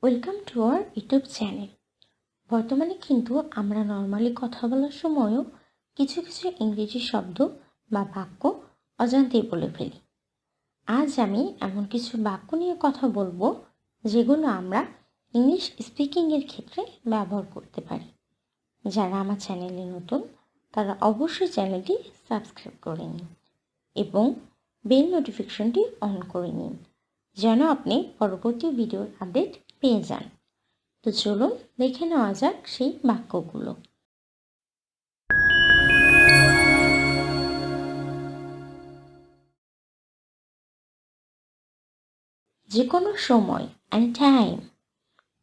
Welcome to our YouTube channel. বর্তমানে কিন্তু আমরা নর্মালি কথা বলার সময়ও কিছু কিছু ইংরেজি শব্দ বা বাক্য অজান্তেই বলে ফেলি। আজ আমি এমন কিছু বাক্য নিয়ে কথা বলবো যেগুলো আমরা ইংলিশ স্পিকিংয়ের ক্ষেত্রে ব্যবহার করতে পারি। যারা আমার চ্যানেলে নতুন তারা অবশ্যই চ্যানেলটি সাবস্ক্রাইব করে নিন এবং বেল নোটিফিকেশনটি অন করে নিন যেন আপনি পরবর্তী ভিডিওর আপডেট পেয়ে যান। তো চলুন দেখে নেওয়া যাক সেই বাক্যগুলো। যে কোনো সময়, anytime,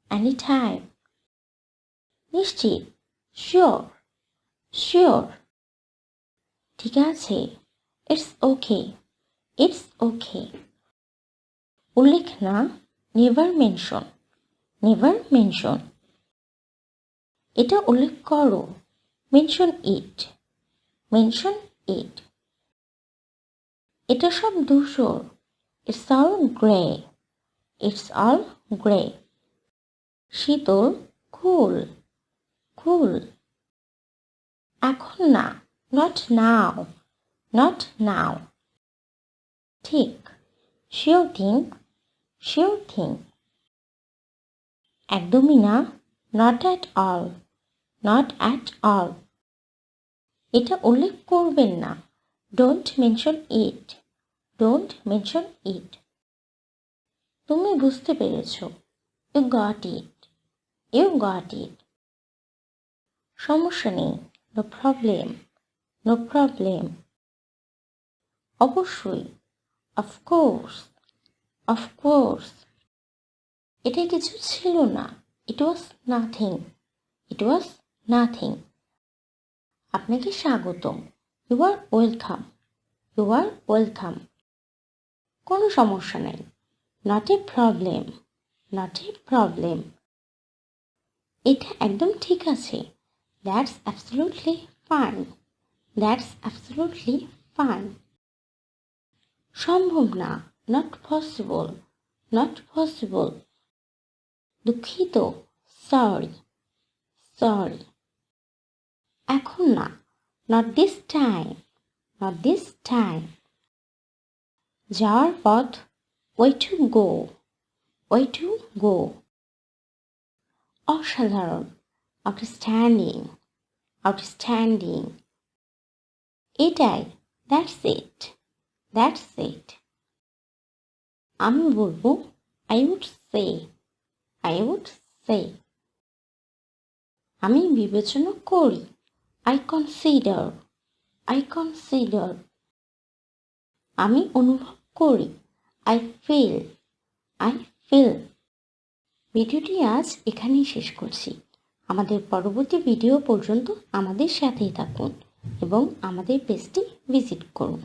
anytime। নিশ্চিত, শিওর, শিওর। ঠিক আছে, ইটস ওকে, ইটস ওকে। উল্লেখ না, নেভার মেনশন, নেভার মেনশন। এটা উল্লেখ করো, মেনশন ইট, মেনশন ইট। এটা সব ধূসর, it's all grey, it's all grey. শীতল, কুল, কুল। এখন না, নট নাও, নট নাও। ঠিক, শিওর থিং, শিওর থিং। একদমই না, not at all, not at all. এটা উল্লেখ করবেন না, don't mention it, don't mention it. তুমি বুঝতে পেরেছ, you got it, you got it. সমস্যা নেই, নো প্রবলেম, নো প্রবলেম। অবশ্যই, অফকোর্স, অফকোর্স। এটা কিছু ছিল না, ইট was nothing, it was nothing. আপনাকে স্বাগতম, you are welcome, you are welcome. কোনো সমস্যা নেই, not a problem, not a problem. এটা একদম ঠিক আছে, that's absolutely fine, that's absolutely fine. সম্ভব না, নট পসিবল, নট পসিবল। দুঃখিত, সরি, সরি। এখন না, not this time, not this time. যাওয়ার পথ, way to go, way to go. অসাধারণ, আউটস্ট্যান্ডিং, আউটস্ট্যান্ডিং। এটাই, দ্যাটস ইট, দ্যাটস ইট। আমি বলবো, I would say, I would সে। আমি বিবেচনা করি, আই কনসিডার, আই কনসিডার। আমি অনুভব করি, আই ফিল, আই ফিল। ভিডিওটি আজ এখানেই শেষ করছি। আমাদের পরবর্তী ভিডিও পর্যন্ত আমাদের সাথেই থাকুন এবং আমাদের পেজটি ভিজিট করুন।